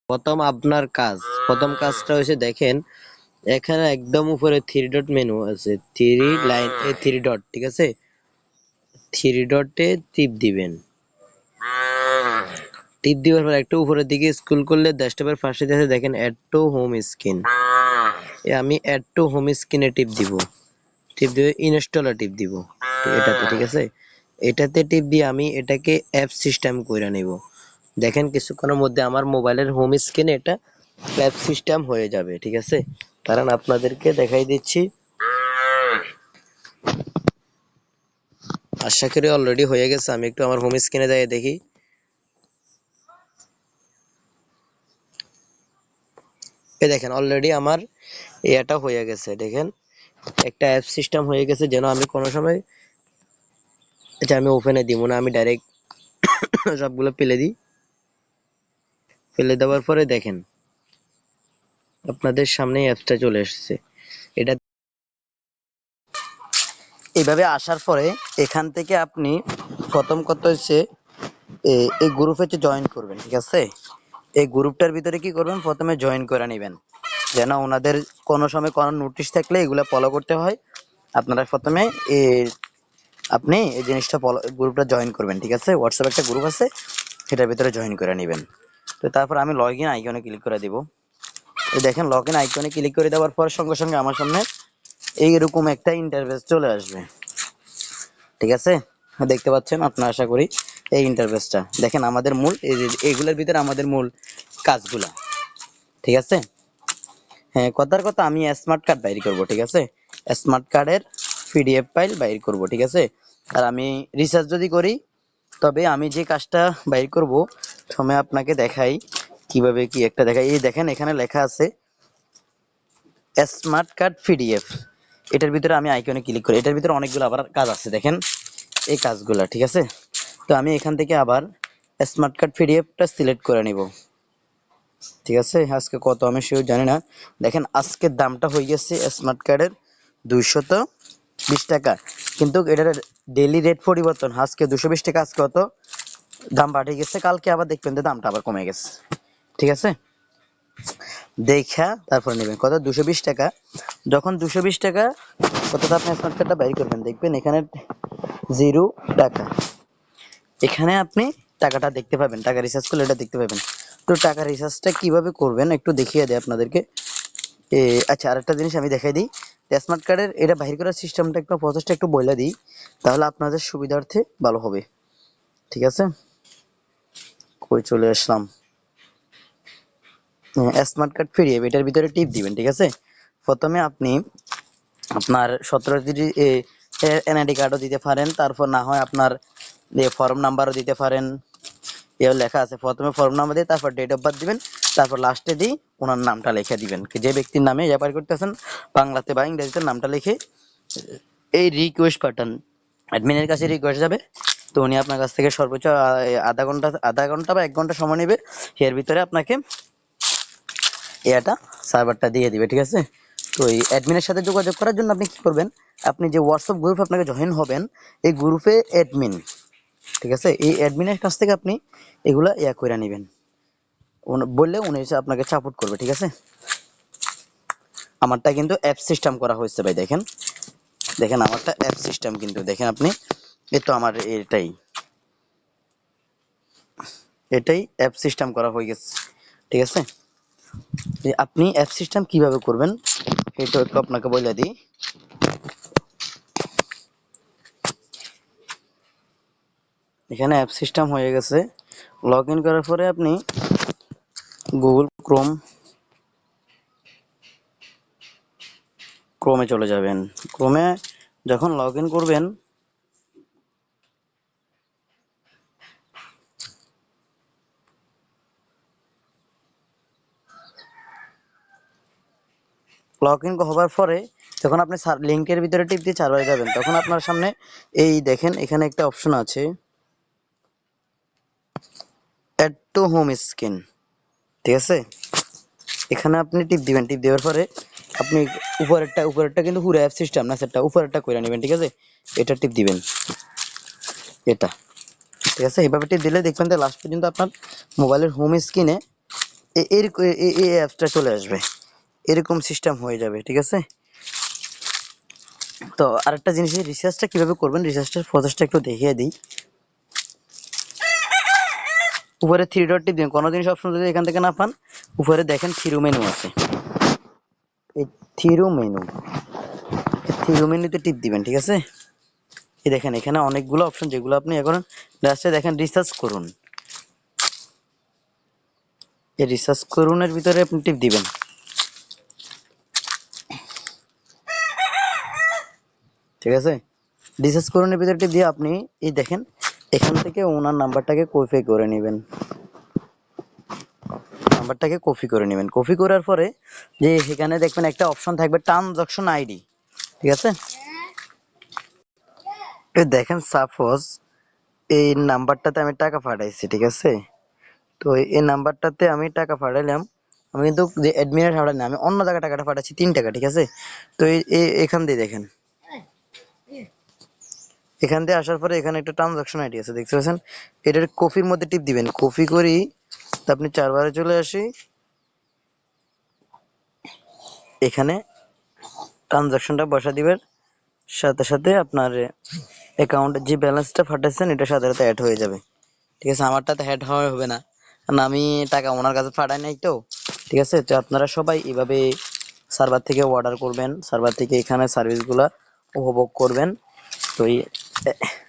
প্রথম আপনার কাজ, প্রথম কাজটা হচ্ছে দেখেন এখানে একদম উপরে থ্রি ডট মেনু আছে, three line A three dot, ঠিক আছে? থ্রি ডটে টিপ দিবেন। টিপ দেওয়ার পর একটু উপরের দিকে স্ক্রল করলে ডেস্কটপের পাশে দেখে দেখেন অ্যাড টু হোম স্ক্রিন। আমি অ্যাড টু হোম স্ক্রিনে টিপ দিব। টিপ দিয়ে ইনস্টলে টিপ দিব এটাতে, ঠিক আছে? এটাতে টিপ দিয়ে আমি এটাকে অ্যাপ সিস্টেম করে নিব। দেখেন কিছুক্ষণের মধ্যে আমার মোবাইলের হোম স্ক্রিনে এটা অ্যাপ সিস্টেম হয়ে যাবে, ঠিক আছে? কারণ আপনাদেরকে দেখাই দিচ্ছি, আশা করি অলরেডি হয়ে গেছে। আমি একটু আমার হোম স্ক্রিনে যাই দেখি। এই দেখেন অলরেডি আমার এটা হয়ে গেছে, দেখেন একটা অ্যাপ সিস্টেম হয়ে গেছে। যেন আমি কোনো সময় এটা আমি ওপেনে দিব না, আমি ডাইরেক্ট সবগুলো ফেলে দিই। ফেলে দেওয়ার পরে দেখেন আপনাদের সামনে অ্যাপসটা চলে এসেছে। এটা এইভাবে আসার পরে এখান থেকে আপনি প্রথম কথা হচ্ছে এই গ্রুপে জয়েন করবেন, ঠিক আছে? এই গ্রুপটার ভিতরে কি করবেন, প্রথমে জয়েন করে নেবেন, যেন ওনাদের কোনো সময় কোনো নোটিশ থাকলে এগুলো ফলো করতে হয়। আপনারা প্রথমে আপনি এই জিনিসটা গ্রুপটা জয়েন করবেন, ঠিক আছে? হোয়াটসঅ্যাপ একটা গ্রুপ আছে, সেটার ভিতরে জয়েন করে নেবেন। তো তারপর আমি লগ ইন আইকনে ক্লিক করে দিব। তো দেখেন লগ ইন আইকনে ক্লিক করে দেওয়ার পর সঙ্গে সঙ্গে আমার সামনে এইরকম একটা ইন্টারফেস চলে আসবে, ঠিক আছে? দেখতে পাচ্ছেন আপনারা, আশা করি এই ইন্টারফেসটা দেখেন আমাদের মূল এইগুলোর ভিতরে আমাদের মূল কাজগুলা, ঠিক আছে? হ্যাঁ, কথার কথা আমি স্মার্ট কার্ড বাইর করব, ঠিক আছে? স্মার্ট কার্ডের পিডিএফ ফাইল বাইর করব, ঠিক আছে? আর আমি রিসার্চ যদি করি, তবে আমি যে কাজটা বাইর করব সময় আপনাকে দেখাই কিভাবে কি একটা দেখাই। এই দেখেন এখানে লেখা আছে স্মার্ট কার্ড পিডিএফ। এটার ভিতরে আমি আইকনে ক্লিক করি। এটার ভিতরে অনেকগুলো আবার কাজ আছে, দেখেন এই কাজগুলা, ঠিক আছে? তো আমি এখান থেকে আবার স্মার্ট কার্ড পিডিএফটা সিলেক্ট করে নিব, ঠিক আছে? আজকে কত আমি সেও জানি না। দেখেন আজকের দামটা হয়ে গেছে স্মার্ট কার্ডের 220 টাকা, কিন্তু এটার ডেইলি রেট পরিবর্তন। আজকে 220 টাকা, আজকে কত দাম বাড়ে গেছে, কালকে আবার দেখবেন যে দামটা আবার কমে গেছে, ঠিক আছে? দেখা তারপর নেবেন। কত? 220 টাকা। যখন 220 টাকা কতটা আপনি স্মার্ট কার্ডটা বাইর করবেন, দেখবেন এখানে 0 টাকা, এখানে আপনি টাকাটা দেখতে পাবেন, টাকা রিচার্জ করলে এটা দেখতে পাবেন। তো টাকা রিচার্জটা কিভাবে করবেন একটু দেখিয়ে দেয় আপনাদেরকে। আচ্ছা, আরেকটা জিনিস আমি দেখাই দিই। স্মার্ট কার্ডের এটা বাহির করার সিস্টেমটা একটু প্রসেসটা একটু বলে দিই, তাহলে আপনাদের সুবিধার্থে ভালো হবে, ঠিক আছে? কই চলে আসলাম। স্মার্ট কার্ড ফিরিয়ে এটার ভিতরে টিপ দিবেন, ঠিক আছে? প্রথমে আপনি আপনার 17টি এনআইডি কার্ডও দিতে পারেন, তারপর না হয় আপনার ফর্ম নাম্বারও দিতে পারেন। এও লেখা আছে, প্রথমে ফর্ম নাম্বার দিয়ে তারপর ডেট অফ বার্থ দিবেন, তারপর লাস্টে দিয়ে ওনার নামটা লিখে দিবেন, যে ব্যক্তির নামে ব্যাপার করতেছেন বাংলাতে বা ইংরেজিতে নামটা লিখে এই রিকোয়েস্ট পাঠান। অ্যাডমিনের কাছে রিকোয়েস্ট যাবে, তো উনি আপনার কাছ থেকে সর্বোচ্চ আধা ঘন্টা বা 1 ঘন্টা সময় নেবে। এর ভিতরে আপনাকে এটা সার্ভারটা দিয়ে দিবে, ঠিক আছে? তো এই অ্যাডমিনের সাথে যোগাযোগ করার জন্য আপনি কি করবেন, আপনি যে হোয়াটসঅ্যাপ গ্রুপ আপনাকে জয়েন হবেন, এই গ্রুপে অ্যাডমিন, ঠিক আছে? এই অ্যাডমিনের কাছ থেকে আপনি এগুলা করে নেবেন, বললে উনি এসে আপনাকে সাপোর্ট করবে, ঠিক আছে? আমারটা কিন্তু অ্যাপ সিস্টেম করা হয়েছে ভাই, দেখেন দেখেন আমারটা অ্যাপ সিস্টেম, কিন্তু দেখেন আপনি এই তো আমার এটাই অ্যাপ সিস্টেম করা হয়ে গেছে, ঠিক আছে? আপনি অ্যাপ সিস্টেম কিভাবে করবেন এটা একটু আপনাকে বলে দিই। এখানে অ্যাপ সিস্টেম হয়ে গেছে। লগ ইন করার পরে আপনি গুগল ক্রোমে চলে যাবেন। ক্রোমে যখন লগ ইন করবেন, লগ ইন হবার পরে যখন আপনি লিঙ্কের ভিতরে টিপ দিয়ে সার্ভারে যাবেন, তখন আপনার সামনে এই দেখেন এখানে একটা অপশন আছে অ্যাড টু হোম স্ক্রিন, ঠিক আছে? এখানে আপনি টিপ দিবেন। টিপ দেওয়ার পরে আপনি উপরেরটা কিন্তু পুরো অ্যাপ সিস্টেম না, সেটা উপরেরটা করে নেবেন, ঠিক আছে? এটা টিপ দিবেন, এটা, ঠিক আছে? এইভাবে টিপ দিলে দেখবেন যে লাস্ট পর্যন্ত আপনার মোবাইলের হোম স্ক্রিনে এই অ্যাপসটা চলে আসবে, এরকম সিস্টেম হয়ে যাবে, ঠিক আছে। তো আরেকটা জিনিস, রিসার্চটা কিভাবে করবেন, রিসার্চের প্রসেসটা একটু দেখিয়ে দিই। উপরে থ্রি ডট টিপ দিন, কোনো জিনিস অপশন যদি এখান থেকে না পান, উপরে দেখেন থ্রি মেনু আছে, এই থ্রি মেনুতে টিপ দিবেন, ঠিক আছে। এই দেখেন এখানে অনেকগুলো অপশন, যেগুলো আপনি এখন লাস্টে দেখেন রিসার্চ করুন, এই রিসার্চ করুনের ভিতরে আপনি টিপ দিবেন, ঠিক আছে। রিসার্চ করুনের ভিতরে টিপ দিয়ে আপনি এই দেখেন এখান থেকে ওনার নাম্বারটাকে কপি করে নেবেন, কপি করার পরে যে এখানে দেখবেন একটা অপশন থাকবে ট্রানজাকশন আইডি, ঠিক আছে। এই দেখেন সাপোজ এই নাম্বারটাতে আমি টাকা পাঠাইছি, ঠিক আছে। তো এই নাম্বারটাতে আমি টাকা পাঠাইলাম, আমি কিন্তু যে অ্যাডমিনের টাকাটা না, আমি অন্য জায়গায় টাকাটা পাঠাচ্ছি 3 টাকা, ঠিক আছে। তো এখান দিয়ে দেখেন, এখান দিয়ে আসার পরে এখানে একটা ট্রানজাকশন আইডি আছে, দেখতে পাচ্ছেন। এটার কপির মধ্যে টিপ দিবেন, কপি করি আপনি 4 বারে চলে আসি, এখানে ট্রানজাকশনটা বসা দিবেন, সাথে সাথে আপনার অ্যাকাউন্টে যে ব্যালেন্সটা পাঠাচ্ছেন এটা সাথে সাথে অ্যাড হয়ে যাবে, ঠিক আছে। আমারটাতে অ্যাড হবে না, কারণ আমি টাকা ওনার কাছে পাঠাই নাই তো, ঠিক আছে। তো আপনারা সবাই এভাবে সার্ভার থেকে অর্ডার করবেন, সার্ভার থেকে এখানে সার্ভিসগুলা উপভোগ করবেন। তো